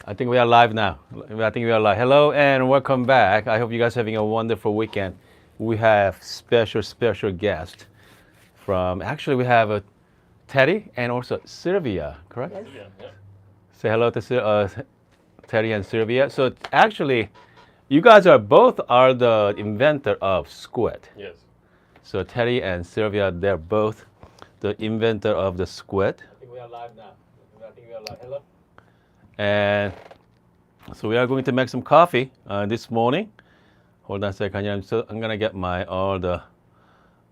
I think we are live now. I think we are live. Hello and welcome back. I hope you guys are having a wonderful weekend. We have special guest from. Actually, we have Teddy and also Sylvia. Correct? Yes. Yeah. Say hello to Teddy and Sylvia. So actually, you guys are both are the inventor of Squid. Yes. So Teddy and Sylvia, they're both the inventor of the Squid. I think we are live now. I think we are live. Hello. And so we are going to make some coffee this morning. Hold on a second. I'm gonna get all the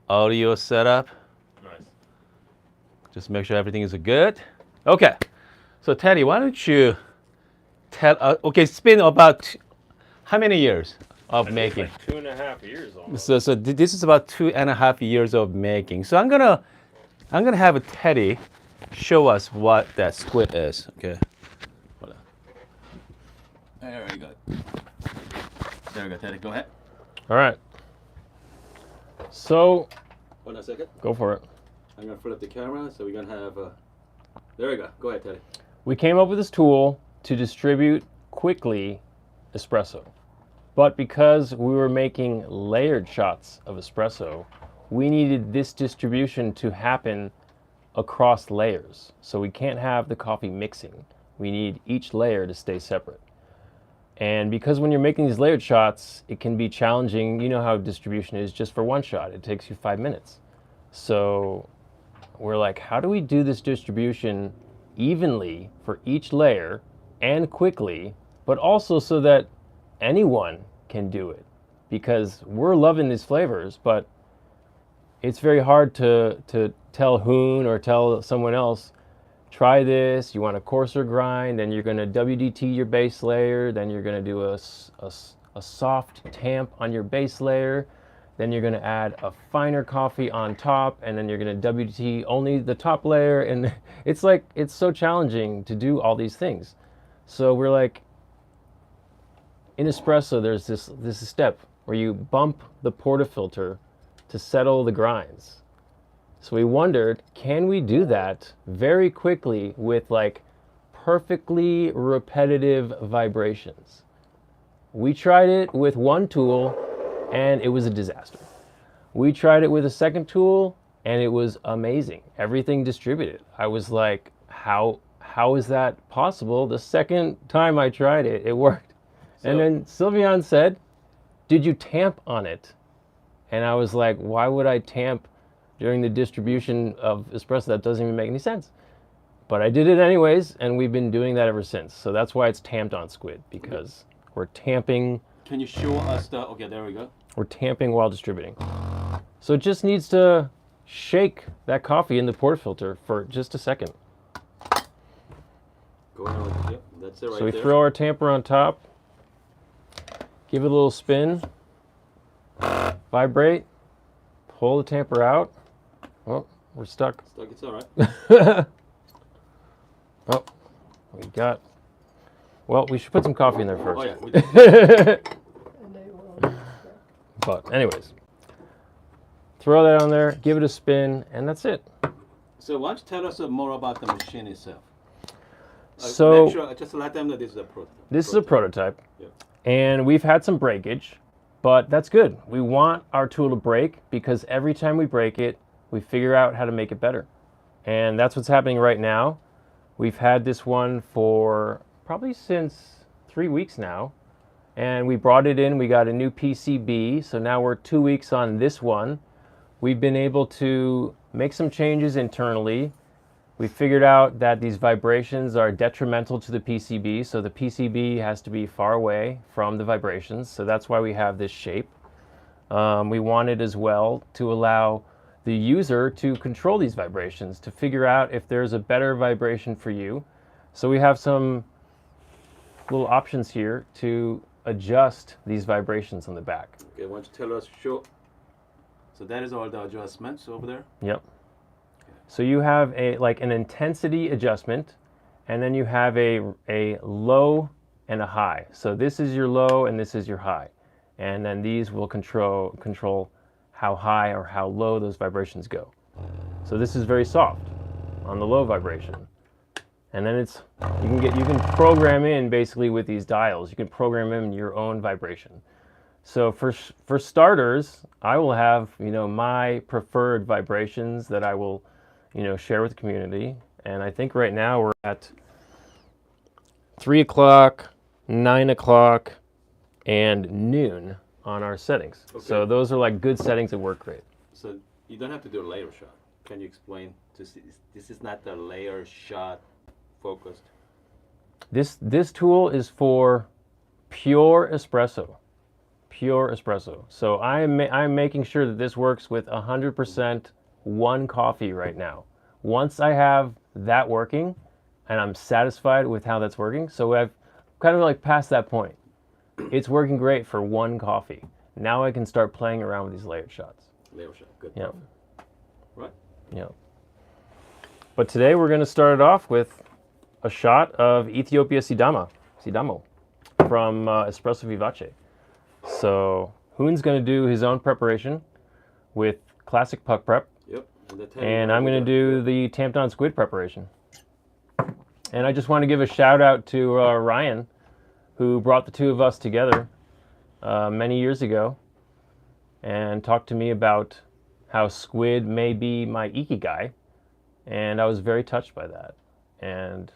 audio set up. Nice. Just make sure everything is good. Okay. So Teddy, why don't you tell us? Okay, it's been about how many years of I think making? it's like 2.5 years almost. So this is about 2.5 years of making. So I'm gonna have Teddy show us what that squid is. Okay. Hold on. There we go. There we go, Teddy. Go ahead. All right. So Hold on a second. go for it. I'm gonna flip the camera, so we're gonna have. There we go. Go ahead, Teddy. We came up with this tool to distribute quickly espresso. But because we were making layered shots of espresso, we needed this distribution to happen across layers. So we can't have the coffee mixing. We need each layer to stay separate. And because when you're making these layered shots, it can be challenging. You know how distribution is just for one shot. It takes you 5 minutes. So we're like, how do we do this distribution evenly for each layer and quickly, but also so that anyone can do it? Because we're loving these flavors, but it's very hard to tell Hoon or tell someone else, try this, you want a coarser grind, then you're going to WDT your base layer, then you're going to do a soft tamp on your base layer, then you're going to add a finer coffee on top, and then you're going to WDT only the top layer. And it's like, it's so challenging to do all these things. So we're like, in espresso, there's this step where you bump the portafilter to settle the grinds. So we wondered, can we do that very quickly with like perfectly repetitive vibrations? We tried it with one tool and it was a disaster. We tried it with a second tool and it was amazing. Everything distributed. I was like, how is that possible? The second time I tried it, it worked. And then Sylvian said, did you tamp on it? And I was like, why would I tamp during the distribution of espresso? That doesn't even make any sense. But I did it anyways, and we've been doing that ever since. So that's why it's tamped on Squid, because we're tamping. Can you show us the? Okay, there we go. We're tamping while distributing. So it just needs to shake that coffee in the portafilter for just a second. Go ahead. Yep, that's it right So we there. throw our tamper on top, give it a little spin, vibrate, pull the tamper out. Oh, we're stuck. Stuck. It's all right. Oh, we got. Well, we should put some coffee in there first. Oh yeah. We did. And they will. But anyways, throw that on there, give it a spin, and that's it. So why don't you tell us more about the machine itself? So make sure, just let them know this is a prototype. this is a prototype, Yeah. and we've had some breakage, but that's good. We want our tool to break because every time we break it, we figure out how to make it better. And that's what's happening right now. We've had this one for probably since 3 weeks now, and we brought it in. We got a new PCB, so now we're 2 weeks on this one. We've been able to make some changes internally. We figured out that these vibrations are detrimental to the PCB, so the PCB has to be far away from the vibrations, so that's why we have this shape. We wanted as well to allow the user to control these vibrations, to figure out if there's a better vibration for you. So we have some little options here to adjust these vibrations on the back. Okay, why don't you tell us, show. So that is all the adjustments over there. Yep. So you have an intensity adjustment, and then you have a low and a high. So this is your low and this is your high. And then these will control how high or how low those vibrations go. So this is very soft on the low vibration. And then you can program in basically with these dials. You can program in your own vibration. So for starters, I will have, my preferred vibrations that I will, share with the community. And I think right now we're at 3 o'clock, 9 o'clock, and noon on our settings. Okay. So those are like good settings that work great. So you don't have to do a layer shot. Can you explain? This is not the layer shot focused. This tool is for pure espresso. Pure espresso. So I'm making sure that this works with 100% one coffee right now. Once I have that working, and I'm satisfied with how that's working, so I've kind of like past that point. It's working great for one coffee. Now I can start playing around with these layered shots. Layer shot, good. Yeah. Right. Yeah. But today we're going to start it off with a shot of Ethiopia Sidamo from Espresso Vivace. So Hoon's going to do his own preparation with classic puck prep. Yep. And I'm going to do the tamped on squid preparation. And I just want to give a shout out to Ryan, who brought the two of us together many years ago and talked to me about how squid may be my ikigai. And I was very touched by that. And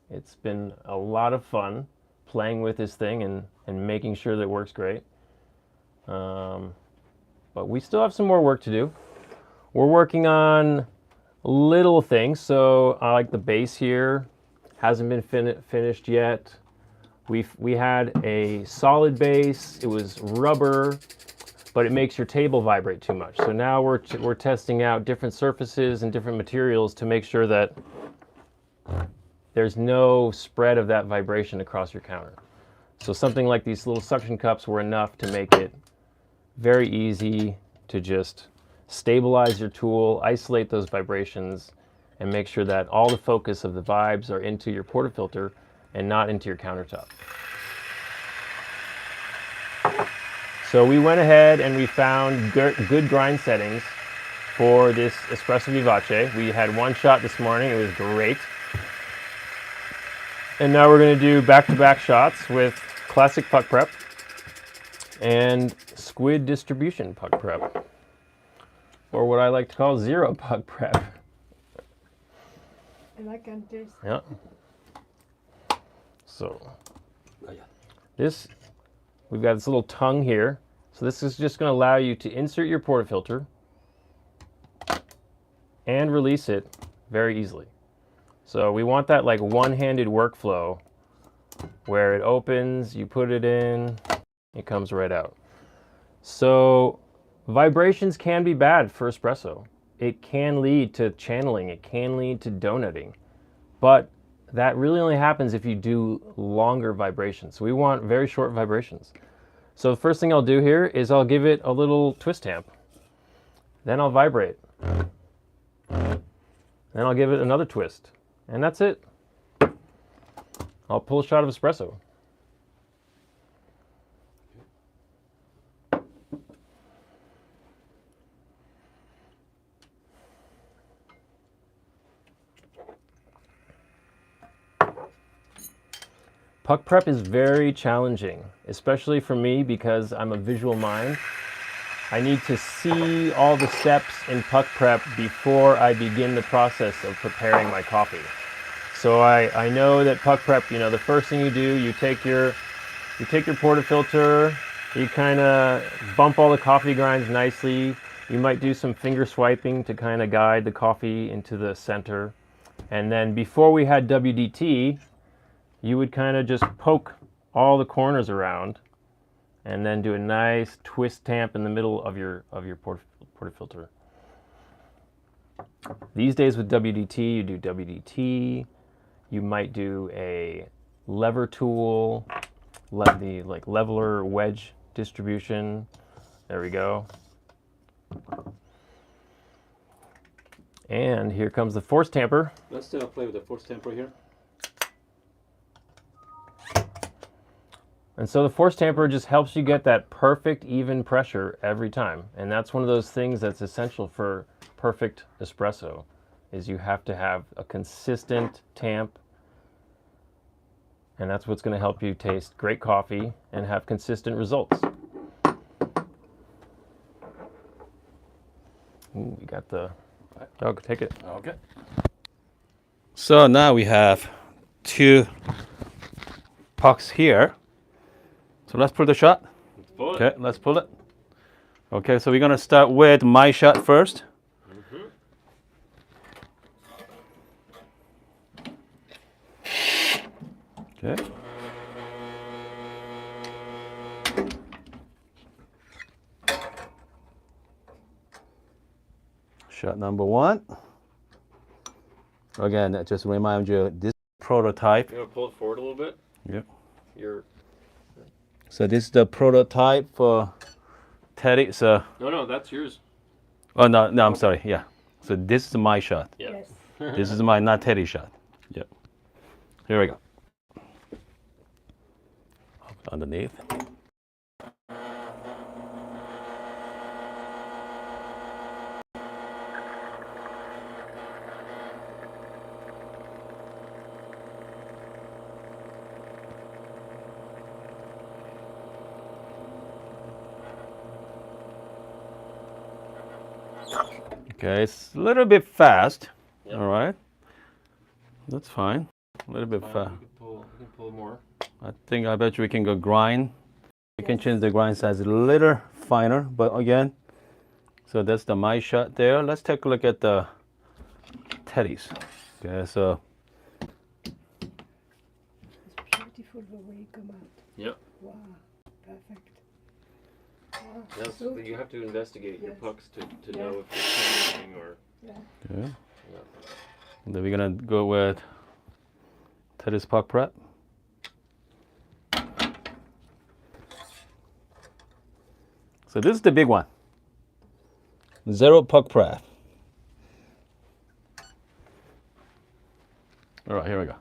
it's been a lot of fun playing with this thing and making sure that it works great. But we still have some more work to do. We're working on little things. So I like the base here. Hasn't been finished yet. We had a solid base. It was rubber, but it makes your table vibrate too much. So now we're testing out different surfaces and different materials to make sure that there's no spread of that vibration across your counter. So something like these little suction cups were enough to make it very easy to just stabilize your tool, isolate those vibrations, and make sure that all the focus of the vibes are into your portafilter and not into your countertop. So we went ahead and we found good grind settings for this Espresso Vivace. We had one shot this morning, it was great. And now we're going to do back-to-back shots with classic puck prep and squid distribution puck prep, or what I like to call zero puck prep. And I can taste. Yeah. So this, we've got this little tongue here. So this is just going to allow you to insert your portafilter and release it very easily. So we want that like one-handed workflow where it opens, you put it in, it comes right out. So vibrations can be bad for espresso. It can lead to channeling, it can lead to donutting, but that really only happens if you do longer vibrations. So we want very short vibrations. So the first thing I'll do here is I'll give it a little twist tamp. Then I'll vibrate. Then I'll give it another twist. And that's it. I'll pull a shot of espresso. Puck prep is very challenging, especially for me because I'm a visual mind. I need to see all the steps in puck prep before I begin the process of preparing my coffee. So I know that puck prep, the first thing you do, you take your portafilter, you kind of bump all the coffee grinds nicely. You might do some finger swiping to kind of guide the coffee into the center. And then before we had WDT, you would kind of just poke all the corners around and then do a nice twist tamp in the middle of your portafilter. These days with WDT, you do WDT. You might do a lever tool, the leveler wedge distribution. There we go. And here comes the force tamper. Let's play with the force tamper here. And so the force tamper just helps you get that perfect even pressure every time. And that's one of those things that's essential for perfect espresso, is you have to have a consistent tamp And that's what's going to help you taste great coffee and have consistent results. Ooh, we got the... Oh, take it. Okay. So now we have 2 pucks here. So let's pull the shot. Let's pull it. Okay, let's pull it. Okay, so we're gonna start with my shot first. Okay. Shot number 1. Again, that just reminds you this prototype. You want to pull it forward a little bit? Yep. So this is the prototype for Teddy. So no, that's yours. oh no, I'm sorry. Yeah. So this is my shot. Yeah. Yes. This is my not Teddy shot. Yep. Here we go. Underneath. Okay, it's a little bit fast. Yep. All right. That's fine. A little bit fast. We can pull more. I bet you we can go grind. We can change the grind size a little finer, but again, so that's the my shot there. Let's take a look at the Teddy's. Okay, so It's beautiful the way you come out. Yep. Wow, perfect. Wow, Yes, so you have to investigate your Yes. pucks to Yeah. know if it's anything or... yeah. okay. Yeah. And then we're gonna go with Teddy's puck prep. So this is the big one. 0 puck prep. All right, here we go.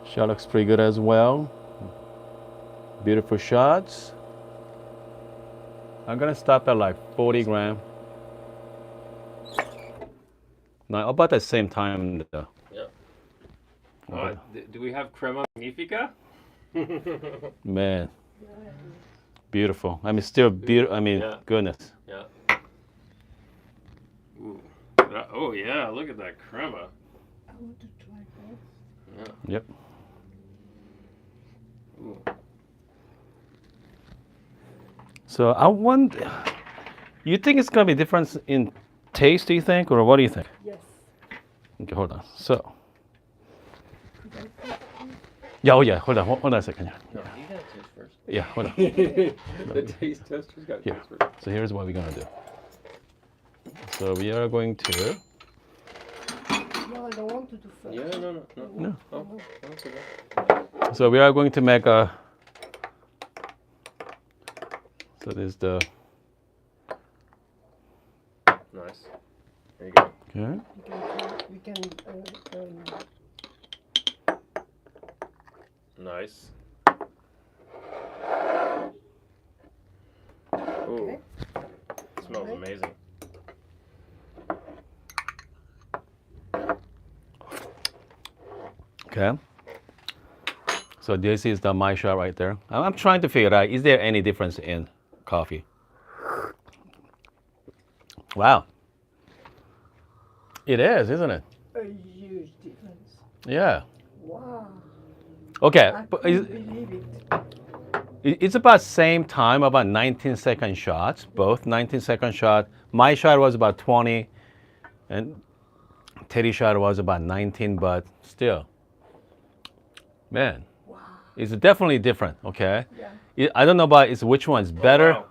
Shot looks pretty good as well. Beautiful shots. I'm gonna stop at like 40 gram. Now about the same time though. Yeah. Okay. Do we have crema magnifica? Man, beautiful. I mean, still beautiful. I mean, Yeah. goodness. Yeah. Ooh. Oh yeah, look at that crema. I want to try both. Yeah. Yep. Ooh. So I wonder, you think it's gonna be difference in taste? Do you think, or what do you think? Yes. Okay, hold on. So, Could I taste it? yeah, oh yeah. Hold on a second. No, you gotta taste first. Yeah, hold on. The taste tester's got to Here. taste first. So here's what we're gonna do. So we are going to. No, I don't want to do first. Yeah, no. No. Oh, that's okay. So we are going to make a. So this is the. Nice. There you go. Okay. We can Nice. Ooh, okay. smells Alright. amazing. Okay. So this is the my shot right there. I'm trying to figure out, is there any difference in coffee? Wow. It is, isn't it? A huge difference. Yeah. Wow. Okay. I But couldn't believe it. it's about same time, about 19-second shots, both 19-second shot. My shot was about 20, and Teddy shot was about 19, but still, man, Wow. it's definitely different. Okay. Yeah. I don't know about it's which one's better. Oh, wow.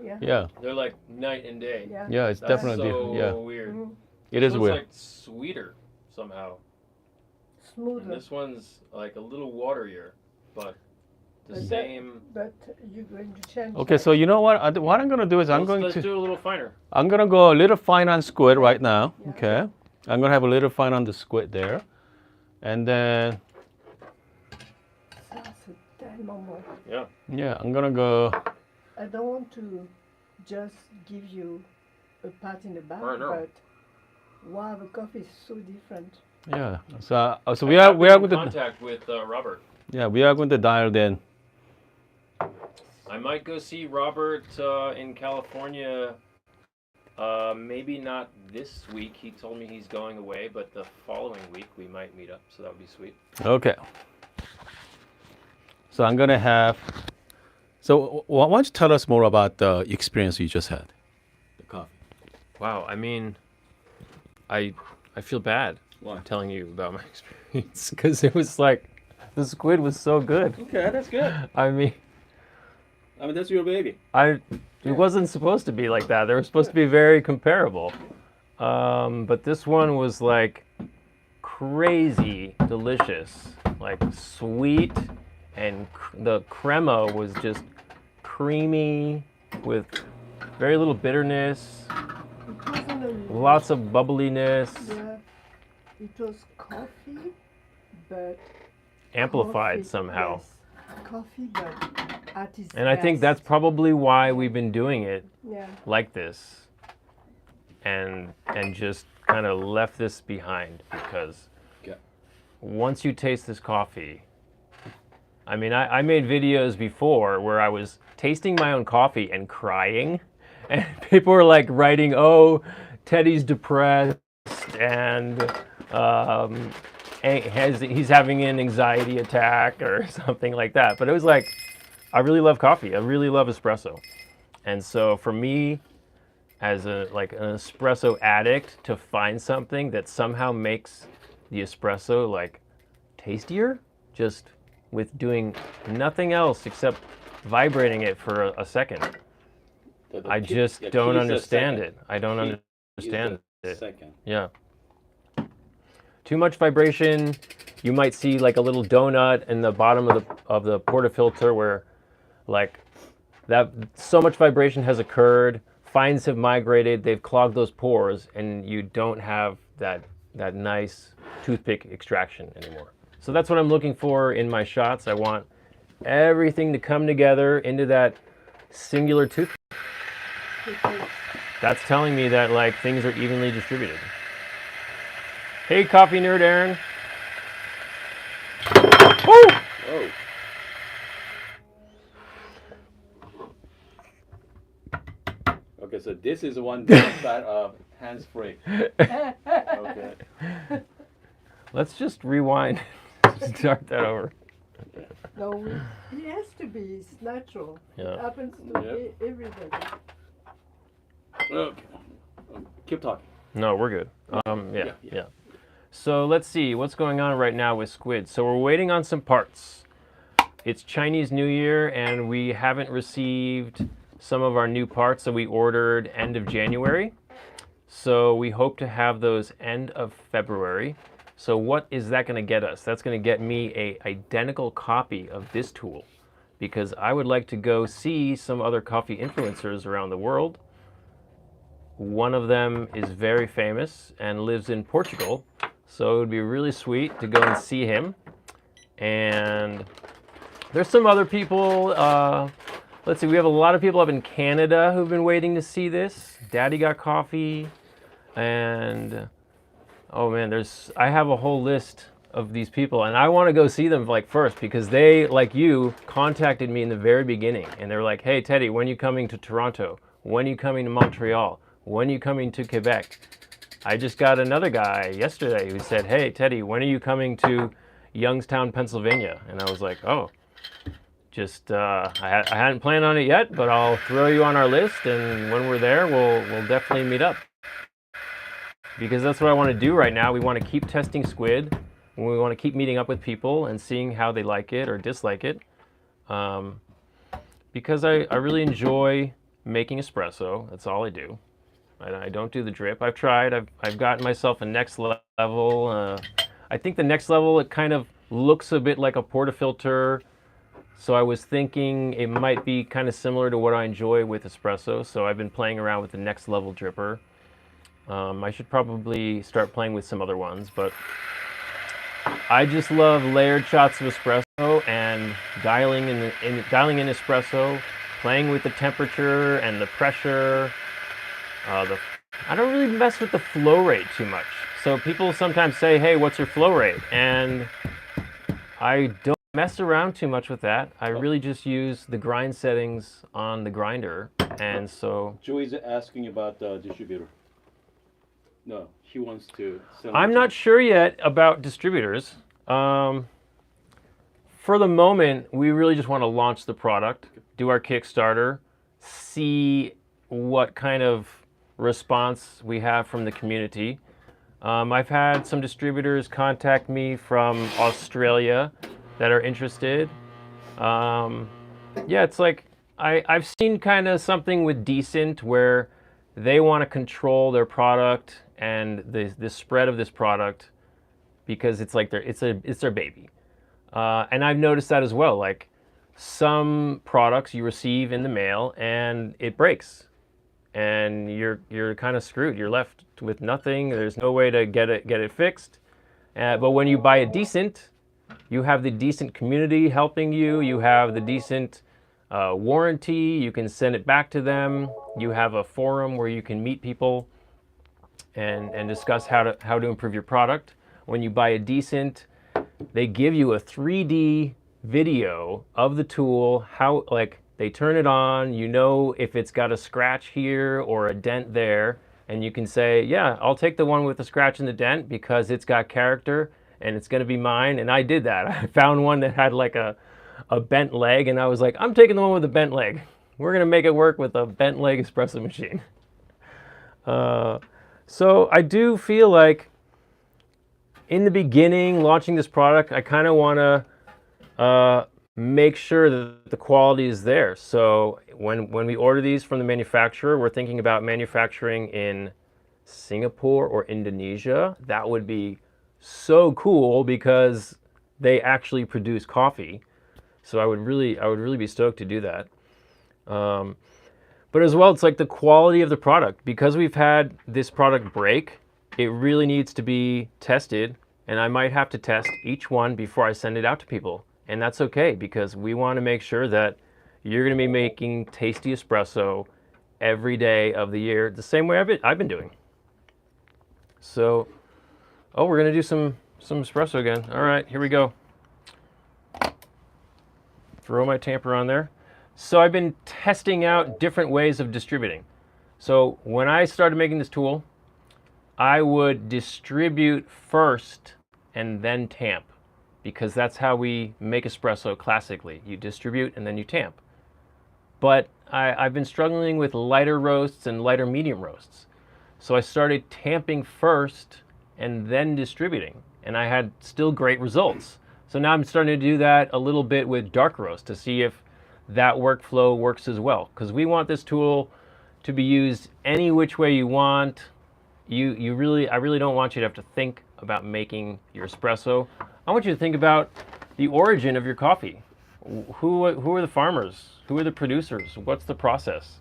Yeah. Yeah. They're like night and day. Yeah. Yeah, it's That's definitely so different. Yeah, weird. Mhm. it This is one's weird. like sweeter somehow. And Smoother. this one's like a little waterier, but the But that- same. But you're going to change. Okay, that. so you know what? What I'm gonna do is Let's do a little finer. I'm gonna go a little fine on squid right now. Yeah. Okay, I'm gonna have a little fine on the squid there. And then, Ça, c'est tellement bon. Yeah. yeah, I'm gonna go. I don't want to just give you a pat in the back, I know. but wow, the coffee is so different. Yeah. So we are going to contact with Robert. we are going to dial in. I might go see Robert in California. Maybe not this week. He told me he's going away, but the following week we might meet up. So that would be sweet. Okay. So I'm gonna have. So why don't you tell us more about the experience you just had? The coffee. Wow. I mean, I feel bad Why? telling you about my experience because it was like the squid was so good. Okay, that's good. I mean, That's your baby. it wasn't supposed to be like that. They were supposed to be very comparable. But this one was like crazy delicious, like sweet, and the crema was just creamy with very little bitterness, It wasn't a lots of bubbliness, yeah, it was coffee, but amplified coffee, somehow. Yes, coffee, but at its And I think that's best. probably why we've been doing it Yeah. like this and just kind of left this behind because Okay. once you taste this coffee, I mean, I made videos before where I was tasting my own coffee and crying, and people were like writing, "Oh, Teddy's depressed and he's having an anxiety attack or something like that." But it was like, I really love coffee. I really love espresso, and so for me, as an espresso addict, to find something that somehow makes the espresso like tastier, just with doing nothing else except vibrating it for a second. I just don't understand it. I don't understand it. Second. Yeah. Too much vibration. You might see like a little donut in the bottom of the portafilter where like that so much vibration has occurred, fines have migrated, they've clogged those pores, and you don't have that nice toothpick extraction anymore. So that's what I'm looking for in my shots. I want everything to come together into that singular toothpick. Because That's telling me that like things are evenly distributed. Hey, coffee nerd Aaron. Woo! Oh. Okay, so this is one downside of hands-free. Okay. Let's just rewind. Start that over. no, it has to be. It's natural. Yeah. It happens to Yep. everybody. Okay. Keep talking. No, we're good. Yeah. Yeah. So let's see what's going on right now with Squid. So we're waiting on some parts. It's Chinese New Year and we haven't received some of our new parts that we ordered end of January. So we hope to have those end of February. So what is that going to get us? That's going to get me a identical copy of this tool because I would like to go see some other coffee influencers around the world. One of them is very famous and lives in Portugal, so it would be really sweet to go and see him. And there's some other people. Let's see, we have a lot of people up in Canada who've been waiting to see this. Daddy Got Coffee, and oh man, I have a whole list of these people, and I want to go see them like first because they, like you, contacted me in the very beginning, and they're like, "Hey Teddy, when are you coming to Toronto? When are you coming to Montreal? When are you coming to Quebec?" I just got another guy yesterday who said, "Hey Teddy, when are you coming to Youngstown, Pennsylvania?" And I was like, "Oh, just I hadn't planned on it yet, but I'll throw you on our list, and when we're there, we'll definitely meet up." Because that's what I want to do right now. We want to keep testing Squid, and we want to keep meeting up with people and seeing how they like it or dislike it. Because I really enjoy making espresso. That's all I do. I don't do the drip. I've tried. I've gotten myself a next level. I think the next level, it kind of looks a bit like a portafilter. So I was thinking it might be kind of similar to what I enjoy with espresso. So I've been playing around with the next level dripper. I should probably start playing with some other ones, but I just love layered shots of espresso and dialing in espresso, playing with the temperature and the pressure. I don't really mess with the flow rate too much. So people sometimes say, "Hey, what's your flow rate?" And I don't mess around too much with that. I really just use the grind settings on the grinder, and so Joey's asking about the distributor. No, he wants to sell. I'm not sure yet about distributors. For the moment, we really just want to launch the product, do our Kickstarter, see what kind of response we have from the community. I've had some distributors contact me from Australia that are interested. Yeah, it's like I've seen kind of something with Decent where they want to control their product and the spread of this product because it's like it's their baby. And I've noticed that as well. Like some products you receive in the mail and it breaks, and you're kind of screwed. You're left with nothing. There's no way to get it fixed. But when you buy a Decent, you have the Decent community helping you. You have the Decent warranty. You can send it back to them. You have a forum where you can meet people and discuss how to improve your product. When you buy a Decent, they give you a 3D video of the tool, how like they turn it on, you know if it's got a scratch here or a dent there, and you can say, yeah, I'll take the one with the scratch and the dent because it's got character and it's going to be mine. And I did that. I found one that had like a bent leg, and I was like, I'm taking the one with the bent leg. We're going to make it work with a bent leg espresso machine. So I do feel like in the beginning, launching this product, I kind of want to make sure that the quality is there. So when we order these from the manufacturer, we're thinking about manufacturing in Singapore or Indonesia. That would be so cool because they actually produce coffee. So I would really be stoked to do that. But as well, it's like the quality of the product. Because we've had this product break, it really needs to be tested, and I might have to test each one before I send it out to people. And that's okay, because we want to make sure that you're going to be making tasty espresso every day of the year, the same way I've been doing. So, oh, we're going to do some espresso again. All right, here we go. Throw my tamper on there. So I've been testing out different ways of distributing. So when I started making this tool, I would distribute first and then tamp, because that's how we make espresso classically. You distribute and then you tamp. But I've been struggling with lighter roasts and lighter medium roasts. So I started tamping first and then distributing, and I had still great results. So now I'm starting to do that a little bit with dark roast to see if that workflow works as well. Because we want this tool to be used any which way you want. I really don't want you to have to think about making your espresso. I want you to think about the origin of your coffee. Who are the farmers? Who are the producers? What's the process?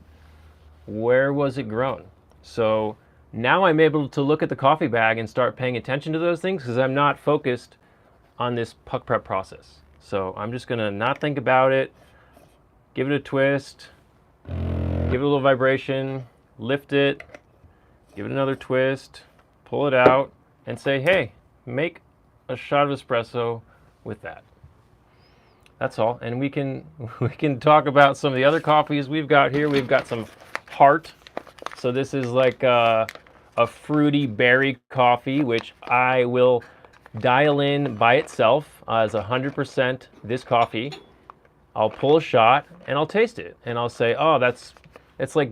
Where was it grown? So now I'm able to look at the coffee bag and start paying attention to those things because I'm not focused on this puck prep process. So I'm just gonna not think about it, give it a twist, give it a little vibration, lift it, give it another twist, pull it out, and say, hey, make a shot of espresso with that. That's all. And we can talk about some of the other coffees we've got here. We've got some Heart. So this is like a fruity berry coffee, which I will dial in by itself as 100% this coffee. I'll pull a shot and I'll taste it and I'll say, oh, it's like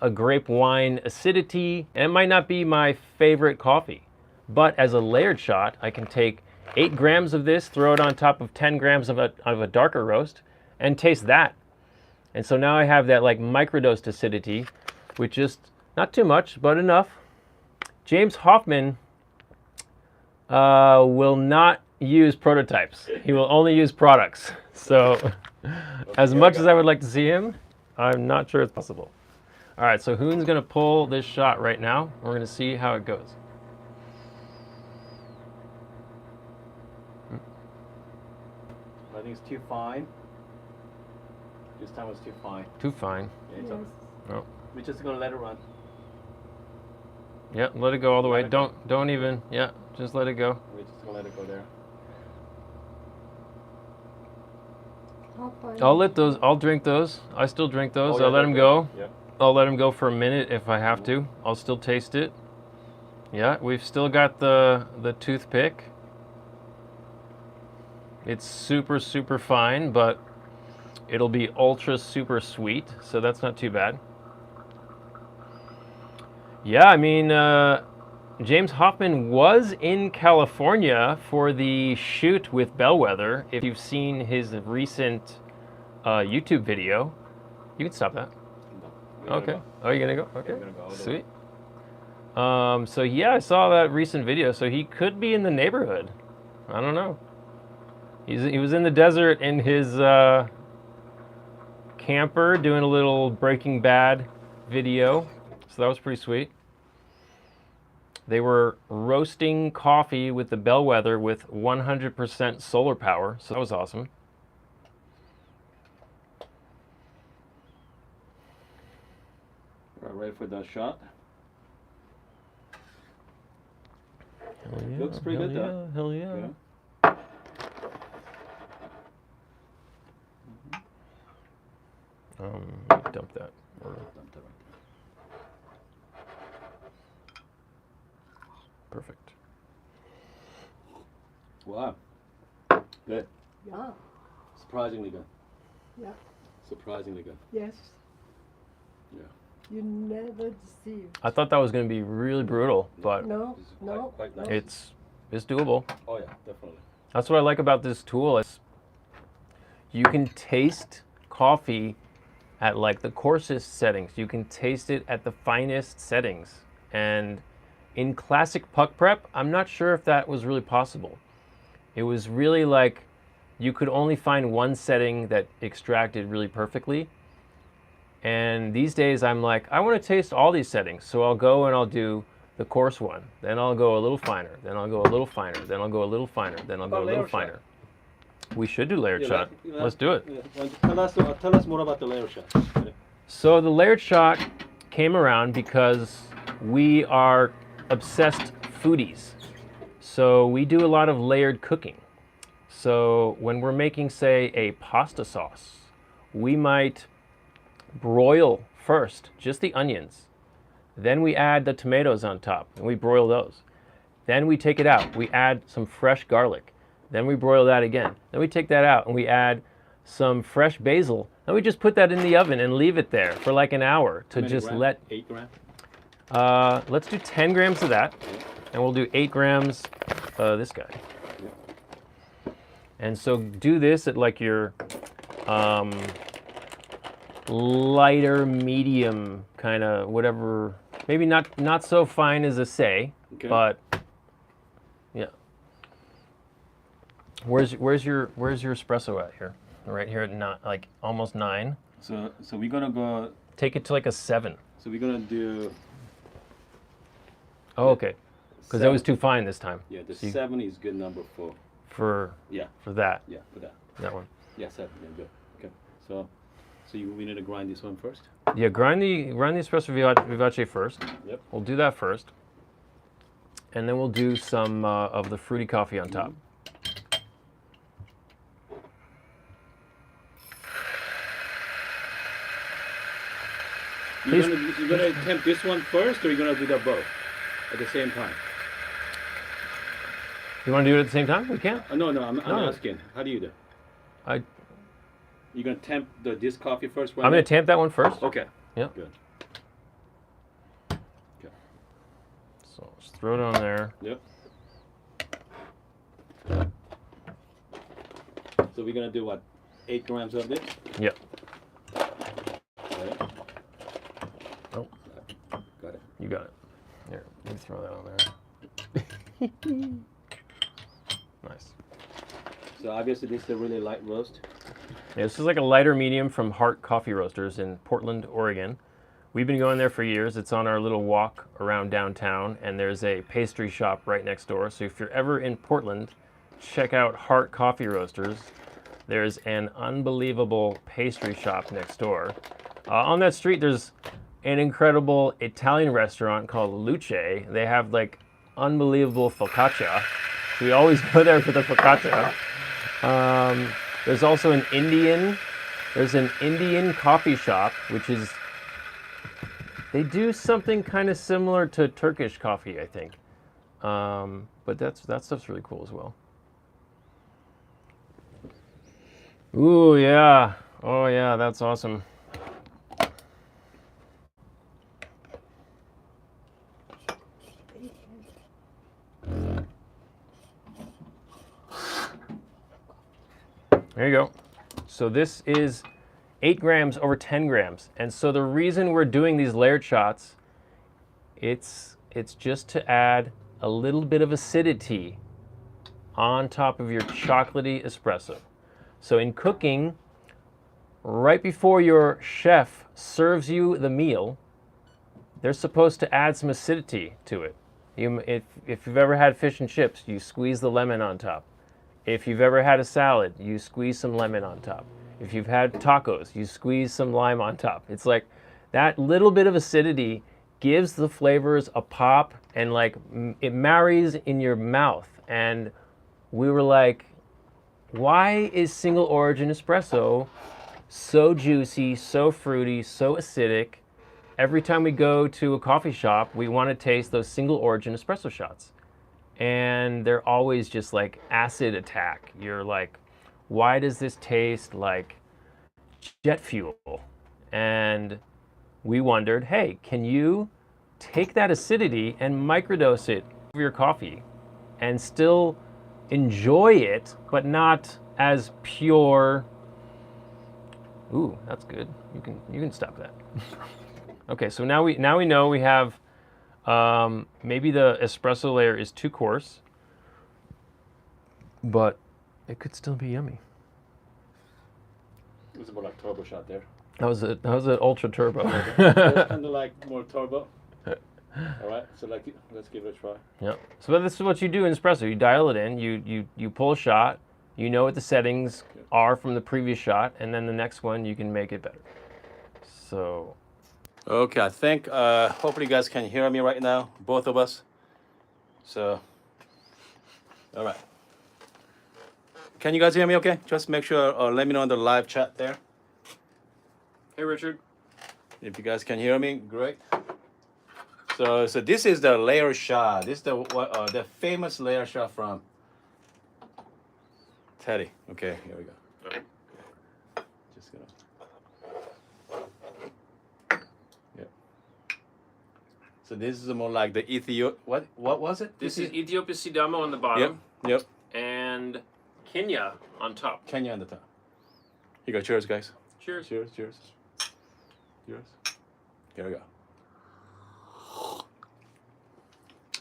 a grape wine acidity, and it might not be my favorite coffee. But as a layered shot, I can take 8 grams of this, throw it on top of 10 grams of a darker roast, and taste that. And so now I have that like microdosed acidity, which just not too much, but enough. James Hoffman will not use prototypes. He will only use products. So as much as I would like to see him, I'm not sure it's possible. All right, so Hoon's gonna pull this shot right now. We're gonna see how it goes. think it's too fine. This time was too fine. Too fine. Yeah, it's Yes. Oh. We're just gonna let it run. Yeah, let it go all the way. Let it go. Don't even. Yeah, just let it go. We're just gonna let it go there. How fine? I'll drink those. I still drink those. Oh, yeah, I'll let they're them good. go. Yep. I'll let them go for a minute if I have to. I'll still taste it. Yeah, we've still got the toothpick. It's super, super fine, but it'll be ultra super sweet, so that's not too bad. Yeah, I mean, James Hoffman was in California for the shoot with Bellwether. If you've seen his recent YouTube video, you can stop that. Okay. Oh, you're gonna go? Okay. we're gonna go all the way. Sweet. So yeah, I saw that recent video. So he could be in the neighborhood. I don't know. He was in the desert in his camper doing a little Breaking Bad video. So that was pretty sweet. They were roasting coffee with the Bellwether with 100% solar power. So that was awesome. All right, ready for the shot? Hell yeah, Looks pretty hell good, though. yeah, hell yeah. Yeah. Let me dump that. Perfect. Wow. Good. Yeah. Surprisingly good. Yeah. Surprisingly good. Yes. Yeah. You never deceive. I thought that was going to be really brutal, but No, This is no. quite nice. it's doable. Oh yeah, definitely. That's what I like about this tool. You can taste coffee at like the coarsest settings. You can taste it at the finest settings. And in classic puck prep, I'm not sure if that was really possible. It was really like you could only find one setting that extracted really perfectly. And these days I'm like, I want to taste all these settings. So I'll go and I'll do the coarse one. Then I'll go a little finer. Then I'll go a little finer. Then I'll go a little finer. Then I'll go a little layer shot? finer. We should do layered Yeah, shot. yeah. Let's do it. Yeah. Tell us more about the layer shot. So the layered shot came around because we are obsessed foodies. So we do a lot of layered cooking. So when we're making, say, a pasta sauce, we might broil first just the onions. Then we add the tomatoes on top and we broil those. Then we take it out. We add some fresh garlic. Then we broil that again. Then we take that out and we add some fresh basil. Then we just put that in the oven and leave it there for like an hour to just let... 8 grams? Let's do 10 grams of that. And we'll do 8 grams this guy. And so do this at like your lighter, medium kind of whatever. Maybe not so fine as a say, Okay. but yeah. Where's your espresso at here? Right here at like almost 9. So we're gonna go. Take it to like a 7. So we're gonna do. Oh, okay. Because that was too fine this time. Yeah, the So you- 7 is good number for for that that. one. Yeah, 7. Yeah, good. Okay. So we need to grind this one first. Yeah, grind the espresso vivace first. Yep. We'll do that first, and then we'll do some of the fruity coffee on top. You're gonna attempt this one first, or you're gonna do that both at the same time? You want to do it at the same time? We can. No, I'm No. asking. How do you do? I You're gonna temp this coffee first. I'm gonna tamp that one first. Okay. Yeah. Good. Okay. So just throw it on there. Yep. So we're gonna do what? 8 grams of this. Yep. Okay. Oh, Got it. you got it. Here, let me throw that on there. Nice. So obviously this is a really light roast. Yeah, this is like a lighter medium from Hart Coffee Roasters in Portland, Oregon. We've been going there for years. It's on our little walk around downtown, and there's a pastry shop right next door. So if you're ever in Portland, check out Hart Coffee Roasters. there's an unbelievable pastry shop next door. On that street, there's an incredible Italian restaurant called Luce. They have like unbelievable focaccia. So we always go there for the focaccia. There's also an Indian coffee shop, which is, they do something kind of similar to Turkish coffee, I think. But that stuff's really cool as well. Ooh, yeah. Oh, yeah, that's awesome. There you go. So this is 8 grams over 10 grams. And so the reason we're doing these layered shots, it's just to add a little bit of acidity on top of your chocolatey espresso. So in cooking, right before your chef serves you the meal, they're supposed to add some acidity to it. If you've ever had fish and chips, you squeeze the lemon on top. If you've ever had a salad, you squeeze some lemon on top. If you've had tacos, you squeeze some lime on top. It's like that little bit of acidity gives the flavors a pop, and like it marries in your mouth. And we were like, why is single origin espresso so juicy, so fruity, so acidic? Every time we go to a coffee shop, we want to taste those single origin espresso shots. And they're always just like acid attack. You're like, why does this taste like jet fuel? And we wondered, hey, can you take that acidity and microdose it for your coffee and still enjoy it, but not as pure? Ooh, that's good. You can stop that. Okay, so now we know we have maybe the espresso layer is too coarse, but it could still be yummy. It was more like turbo shot there. That was an ultra turbo. It's kind of like more turbo. All right, so like let's give it a try. Yeah. So this is what you do in espresso. You dial it in. You pull a shot. You know what the settings are from the previous shot, and then the next one you can make it better. So. Okay, I think hopefully you guys can hear me right now, both of us. So, all right. Can you guys hear me okay? Just make sure, let me know in the live chat there. Hey, Richard. If you guys can hear me, great. So this is the layer shot. This is the famous layer shot from Teddy. Okay, here we go. All right. Just gonna. So this is more like the Ethiopia. What was it? This is Ethiopia Sidamo on the bottom. Yep. And Kenya on top. Kenya on the top. Here you go. Cheers, guys. Cheers. Cheers. Cheers. Cheers. Here we go.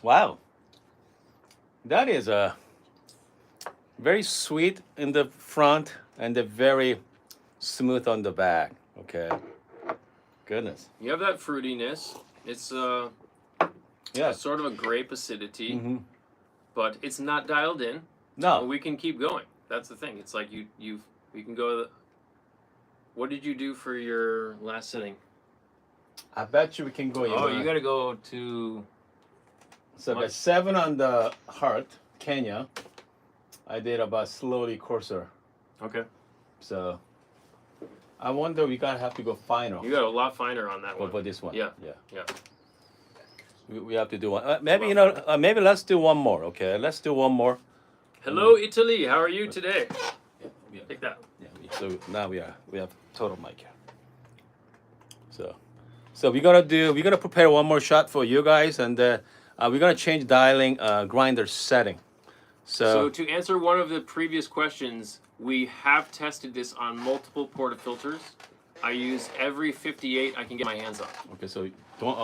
Wow. That is very sweet in the front and very smooth on the back. Okay. Goodness. You have that fruitiness. It's Yeah. sort of a grape acidity, Mm-hmm. but it's not dialed in. No. We can keep going. That's the thing. It's like we can go. What did you do for your last sitting? I bet you we can go. You got to go to. So the 7 on the heart, Kenya. I did about slowly coarser. Okay. So I wonder we gotta have to go final You got a lot finer on that one. for this one. Yeah. Yeah. Yeah. We have to do one. Maybe maybe let's do one more. Okay, let's do one more. Hello, Italy. How are you today? Yeah. Take that. Yeah. So now we have total mic here. So we're gonna prepare one more shot for you guys, and we're gonna change dialing grinder setting. So to answer one of the previous questions, we have tested this on multiple portafilters. I use every 58 I can get my hands on. Okay, so don't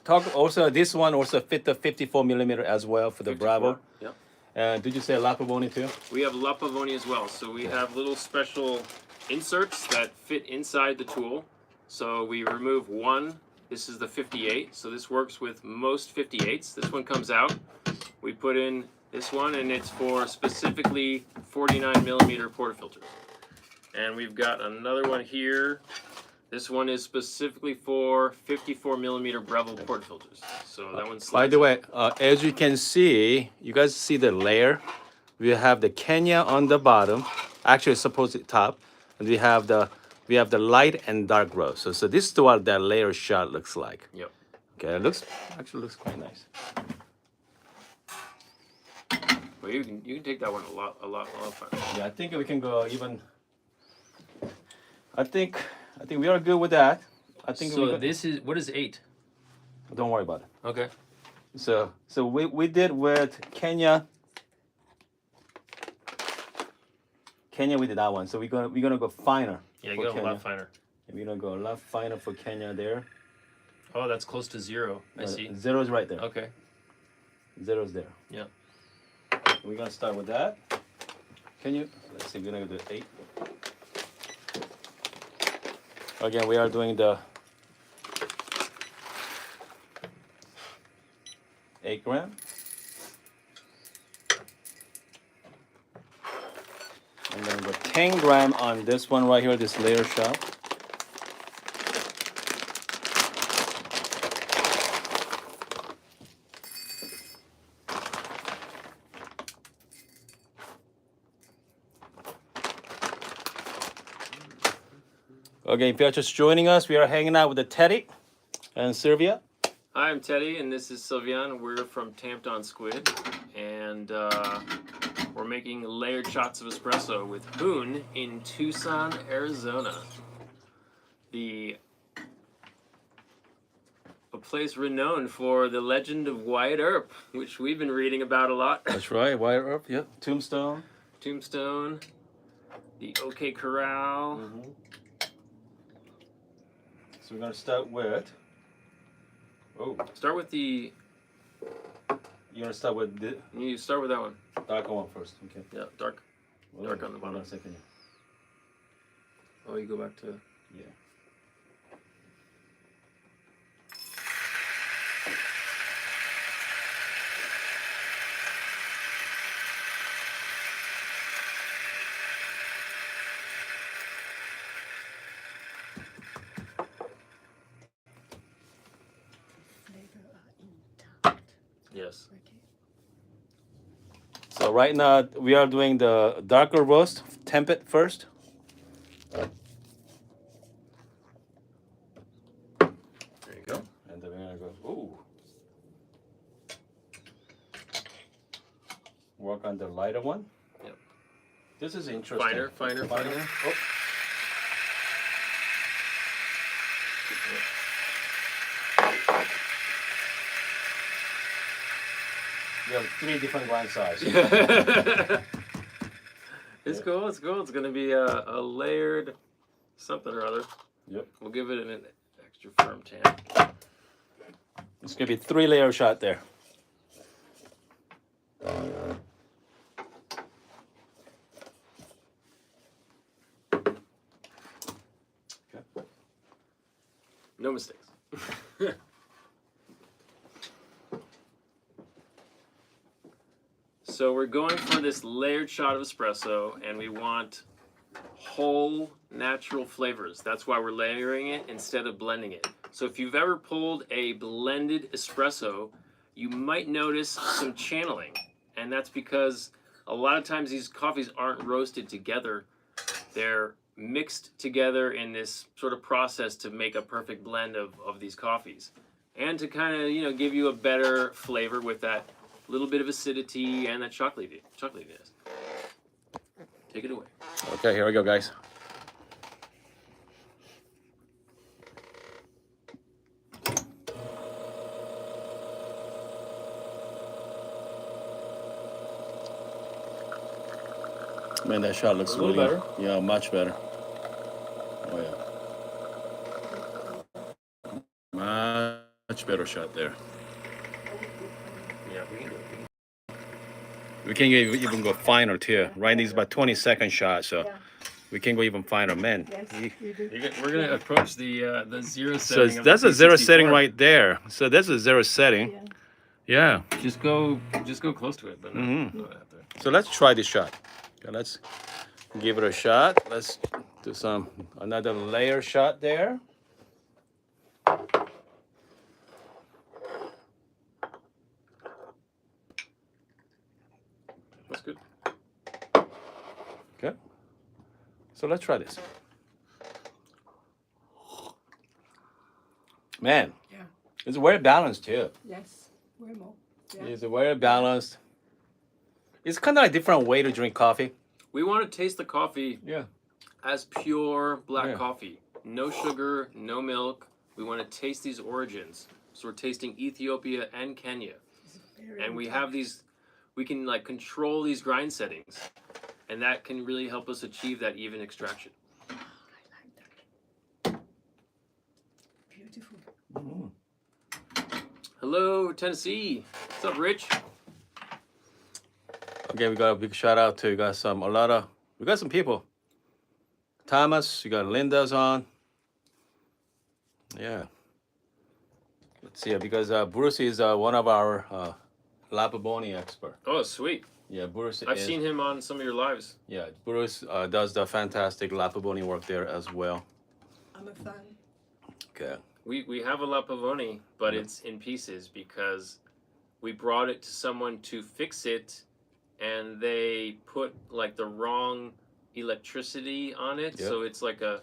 talk. Also, this one also fit the 54 millimeter as well for the 54. Bravo. Yep. Did you say La Pavoni too? We have La Pavoni as well. So we have little special inserts that fit inside the tool. So we remove one. This is the 58. So this works with most 58s. This one comes out. We put in this one, and it's for specifically 49 millimeter portafilters. And we've got another one here. This one is specifically for 54 millimeter Breville portafilters. So that one's. By the way, as you can see, you guys see the layer. We have the Kenya on the bottom, actually supposed to top, and we have the light and dark row. So this is what that layer shot looks like. Yep. Okay, it looks quite nice. Well, you can take that one a lot farther. Yeah, I think we can go even. I think we are good with that. I think So this is what is 8? Don't worry about it. Okay. So we did with Kenya. Kenya, we did that one. So we're gonna go finer. Yeah, for go a Kenya. lot finer. And we're gonna go a lot finer for Kenya there. Oh, that's close to 0. I see. Zero's right there. Okay. Zero's there. Yeah. We're gonna start with that. Let's see, we're gonna do 8. Again, we are doing the 8 gram. And then the 10 gram on this one right here, this layer shot. Okay, if you're just joining us, we are hanging out with the Teddy and Sylvia. Hi, I'm Teddy, and this is Sylvian. We're from Tamped on Squid, and we're making layered shots of espresso with Hoon in Tucson, Arizona. A place renowned for the legend of Wyatt Earp, which we've been reading about a lot. That's right, Wyatt Earp, yep. Tombstone. Tombstone, the OK Corral. Mm-hmm. So we're gonna start with. Oh, Start with the. you wanna start with the You start with that one. darker one first, okay? Yeah, dark. Well, Dark on the hold bottom. a second. Oh, you go back to. Yeah. Flavor are intact. Yes. Okay. So right now we are doing the darker roast, Tamped first. There you go. And then we're gonna go, ooh. Work on the lighter one. Yep. This is interesting. Finer. Oh. We have 3 different grind sizes. It's cool. It's going to be a layered something or other. Yep. We'll give it an extra firm tan. It's gonna be 3-layer shot there. Okay. No mistakes. So we're going for this layered shot of espresso, and we want whole natural flavors. That's why we're layering it instead of blending it. So if you've ever pulled a blended espresso, you might notice some channeling, and that's because a lot of times these coffees aren't roasted together. They're mixed together in this sort of process to make a perfect blend of these coffees, and to kind of give you a better flavor with that little bit of acidity and that chocolatiness. Take it away. Okay, here we go, guys. Man, that shot looks A little really better. Yeah, much better. Oh yeah. Much better shot there. Yeah, we can do it. We can even go finer too. Right, these about 20-second shot, so Yeah. we can go even finer, man. Yes, you do. We're gonna approach the zero So setting. that's a 0 setting P64. right there. So that's a 0 setting. Yeah. Yeah. Just go close to it, but not out there. So let's try this shot. Okay, let's give it a shot. Let's Do another layer shot there. That's good. Okay. So let's try this. Man, Yeah. it's very balanced too. Yes. Way more. Yeah. It's very balanced. It's kind of a different way to drink coffee. We want to taste the coffee Yeah. as pure black Yeah. coffee. No sugar, no milk. We want to taste these origins. So we're tasting Ethiopia and Kenya. Very And we intact. have these, we can like control these grind settings. And that can really help us achieve that even extraction. I like that. Beautiful. Mm. Hello, Tennessee. What's up, Rich? Okay, we got a big shout out to we got some people. Thomas, you got Linda's on. Yeah. Let's see, because Bruce is one of our Lapaboni expert. Oh, sweet. Yeah, Bruce I've is. seen him on some of your lives. Yeah, Bruce does the fantastic Lapaboni work there as well. I'm a fan. Okay. We have a La Pavoni, but it's in pieces because we brought it to someone to fix it, and they put like the wrong electricity on it. Yep. So it's like a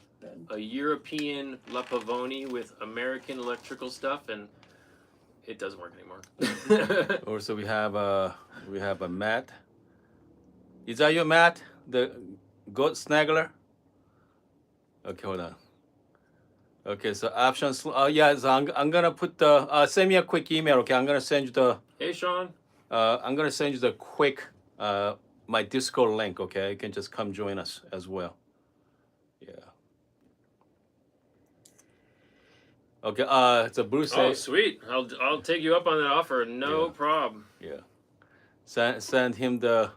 European La Pavoni with American electrical stuff, and it doesn't work anymore. Also, we have a Matt. Is that your Matt, the goat snaggler? Okay, hold on. Okay, so options. Yeah, so I'm gonna put the send me a quick email. Okay, I'm gonna send you the. Hey, Sean. I'm gonna send you the quick my Discord link. Okay, you can just come join us as well. Yeah. Okay. So Bruce. Oh, sweet. I'll take you up on that offer. No Yeah. problem. Yeah. Send him the.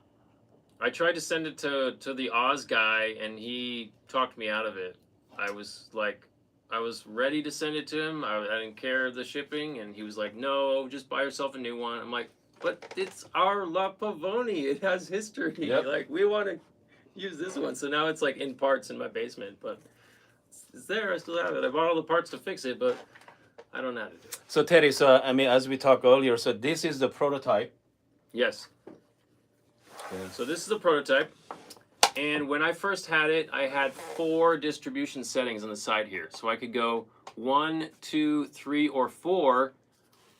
I tried to send it to the Oz guy, and he talked me out of it. I was ready to send it to him. I didn't care the shipping, and he was like, "No, just buy yourself a new one." I'm like, "But it's our La Pavoni. It has history. Yep. Like, we want to use this one." So now it's like in parts in my basement, but it's there. I still have it. I bought all the parts to fix it, but I don't know how to do it. So Teddy, so I mean, as we talked earlier, so this is the prototype. Yes. Yeah. So this is the prototype. And when I first had it, I had 4 distribution settings on the side here. So I could go 1, 2, 3, or 4.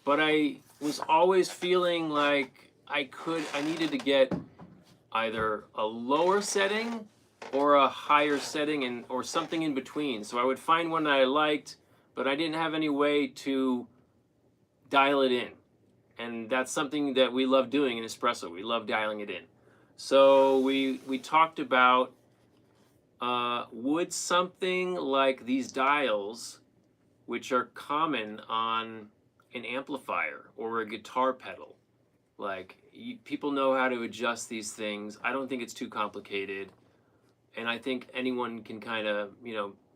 But I was always feeling like I needed to get either a lower setting or a higher setting or something in between. So I would find one that I liked, but I didn't have any way to dial it in. And that's something that we love doing in espresso. We love dialing it in. So we talked about would something like these dials, which are common on an amplifier or a guitar pedal, like people know how to adjust these things. I don't think it's too complicated, and I think anyone can kind of,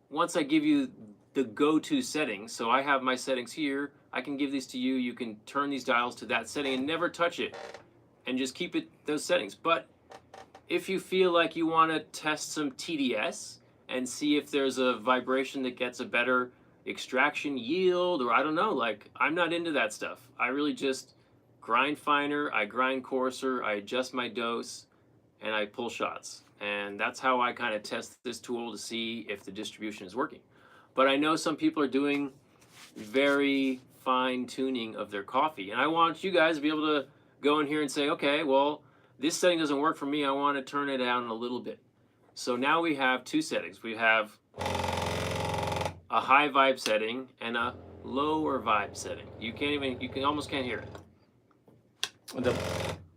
once I give you the go-to settings, so I have my settings here, I can give these to you. You can turn these dials to that setting and never touch it, and just keep it those settings. But if you feel like you want to test some TDS and see if there's a vibration that gets a better extraction yield, or I don't know, like, I'm not into that stuff. I really just grind finer, I grind coarser, I adjust my dose, and I pull shots. And that's how I kind of test this tool to see if the distribution is working. But I know some people are doing very fine tuning of their coffee, and I want you guys to be able to go in here and say, okay, well, this setting doesn't work for me. I want to turn it down a little bit. So now we have 2 settings. We have a high vibe setting and a lower vibe setting. You almost can't hear it.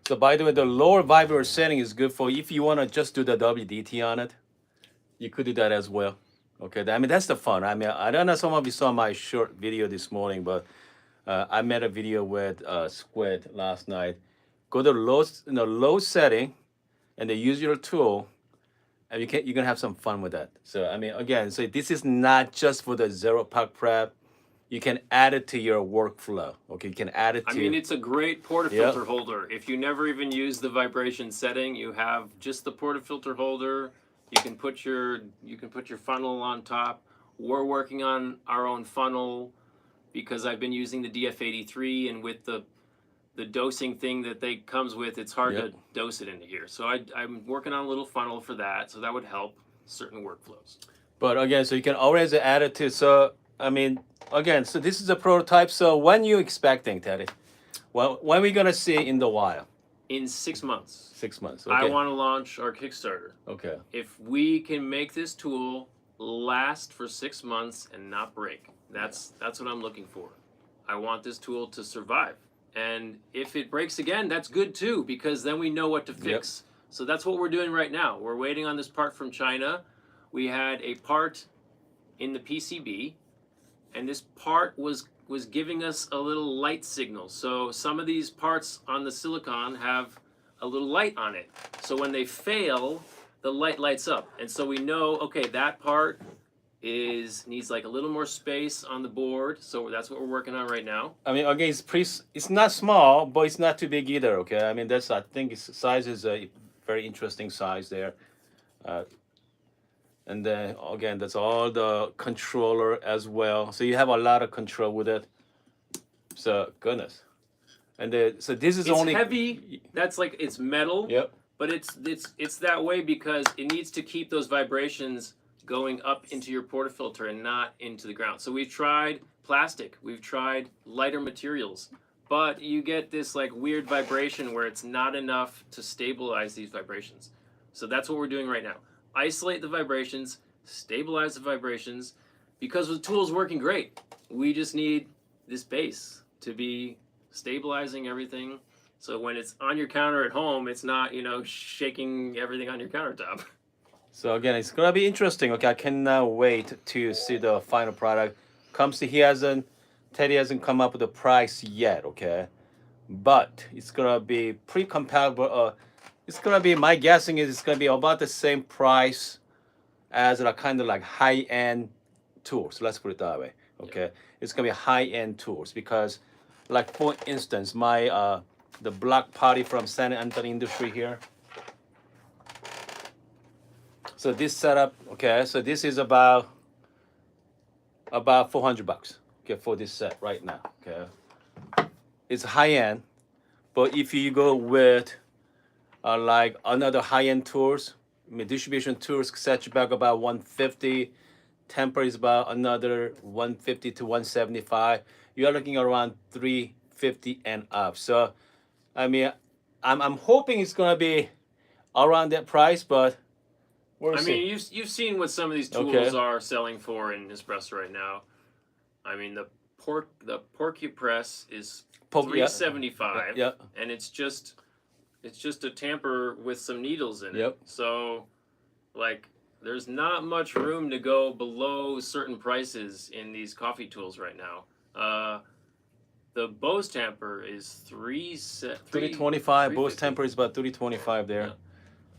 So by the way, the lower vibrator setting is good for if you want to just do the WDT on it. You could do that as well. Okay, I mean that's the fun. I mean, I don't know some of you saw my short video this morning, but I made a video with Squid last night. Go to low setting, and then use your tool, and you're gonna have some fun with that. So I mean, again, so this is not just for the zero puck prep. You can add it to your workflow. Okay, you can add it to. I mean, it's a great portafilter holder. If you never even use the vibration setting, you have just the portafilter holder, You can put your funnel on top. We're working on our own funnel because I've been using the DF83, and with the dosing thing that they comes with, it's hard Yep. to dose it into here. So I'm working on a little funnel for that, so that would help certain workflows. But again, so you can always add it to. So I mean, again, so this is a prototype. So when you expecting, Teddy? Well, when we gonna see it in the wild? In 6 months, 6 months. I Okay. want to launch our Kickstarter. Okay. If we can make this tool last for 6 months and not break, that's what I'm looking for. I want this tool to survive. And if it breaks again, that's good too, because then we know what to fix. So that's what we're doing right now. We're waiting on this part from China. We had a part in the PCB, and this part was giving us a little light signal. So some of these parts on the silicon have a little light on it. So when they fail, the light lights up. And so we know, okay, that part needs like a little more space on the board. So that's what we're working on right now. I mean, again, it's not small, but it's not too big either. Okay. I mean, I think its size is a very interesting size there. And then again, that's all the controller as well. So you have a lot of control with it. So goodness. And so this is It's only heavy. That's like, it's metal. Yep. But it's that way because it needs to keep those vibrations going up into your portafilter and not into the ground. So we've tried plastic, we've tried lighter materials, but you get this like weird vibration where it's not enough to stabilize these vibrations. So that's what we're doing right now. Isolate the vibrations, stabilize the vibrations, because the tool's working great. We just need this base to be stabilizing everything. So when it's on your counter at home, it's not, shaking everything on your countertop. So again, it's gonna be interesting. Okay, I cannot wait to see the final product. Teddy hasn't come up with a price yet. Okay, but it's gonna be pretty comparable. It's gonna be, my guessing is it's gonna be about the same price as a kind of like high-end tools. Let's put it that way. Okay, it's gonna be high-end tools because, like for instance, my the block party from San Antonio Industry here. So this setup, okay, so this is about $400, okay, for this set right now, okay. It's high end, but if you go with like another high end tools, I mean, distribution tools set you back about 150. Temper is about another 150 to 175. You're looking around 350 and up. So, I mean, I'm hoping it's gonna be around that price, but we'll see. I mean, you've seen what some of these tools are selling for in espresso right now. I mean, the Porcupress is $375, yeah. and it's just a tamper with some needles in it. Yep. So, like, there's not much room to go below certain prices in these coffee tools right now. The Bose tamper is $325. Bose temper is about $325 there. Yeah.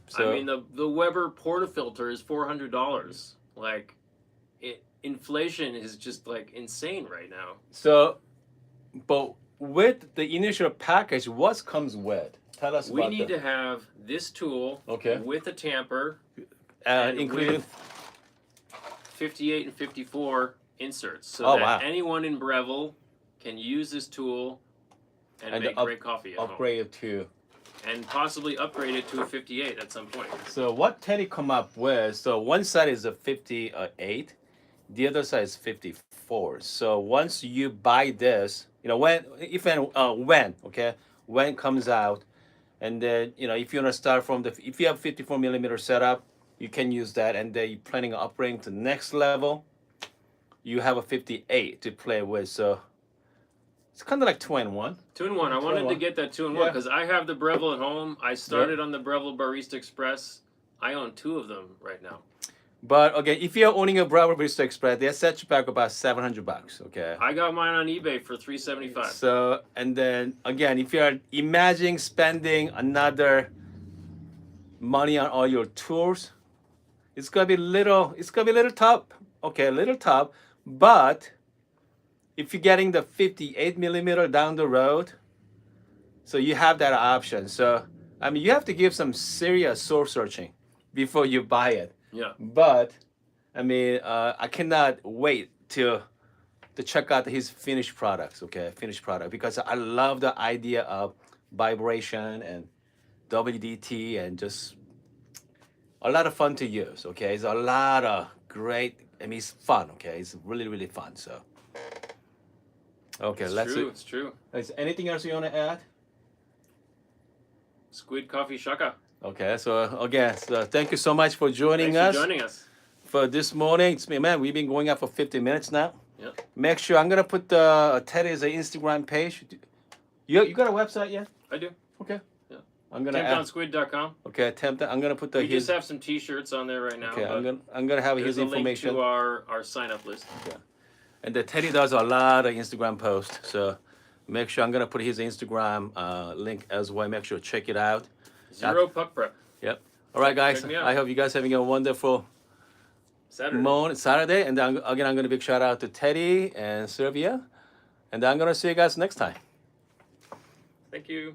So I mean, the Weber portafilter is $400. Like, inflation is just like insane right now. so, but with the initial package, what comes with? Tell us We about need that. to have this tool with a tamper, Including with 58 and 54 inserts, so Oh, that wow. anyone in Breville can use this tool and make great coffee at home. upgrade it to. And possibly upgrade it to a 58 at some point. So what Teddy come up with? So one side is a 58, the other side is 54. So once you buy this, when comes out, and then if you want to start from if you have 54 millimeter setup, you can use that, and then you're planning on upgrading to the next level, you have a 58 to play with. So it's kind of like 2-in-1. 2-in-1. I wanted to get that 2-in-1 because I have the Breville at home. I started on the Breville Barista Express. I own 2 of them right now. But okay, if you're owning a Breville Barista Express, they set you back about $700. Okay. I got mine on eBay for $375. So, and then again, if you're imagining spending another money on all your tools, it's gonna be a little tough. Okay, a little tough, but if you're getting the 58 millimeter down the road, so you have that option. So, I mean, you have to give some serious soul searching before you buy it. Yeah. But I mean, I cannot wait to check out his finished products. Okay, finished product because I love the idea of vibration and WDT and just a lot of fun to use. Okay, it's a lot of great. I mean, it's fun. Okay, it's really really fun. So. Okay, It's let's true. see. It's true. Is anything else you want to add? Squid Coffee Shaka. Okay, so again, so thank you so much for joining Thanks us for joining us. for this morning. It's me, man. We've been going out for 50 minutes now. Yep. Make sure I'm gonna put Teddy's Instagram page. You got a website yet? I do. Okay. Yeah. I'm gonna add. Tempedonsquid.com. Okay, Tamped. I'm gonna put the We his. just have some T-shirts on there right now. Okay, but I'm gonna have there's his a link information. to our sign-up list. Okay. And the Teddy does a lot of Instagram posts, so make sure I'm gonna put his Instagram link as well. Make sure to check it out. Zero puck prep. Yep. All right, guys. Check me out. I hope you guys having a wonderful Saturday. And then again, I'm gonna big shout out to Teddy and Sylvia, and I'm gonna see you guys next time. Thank you.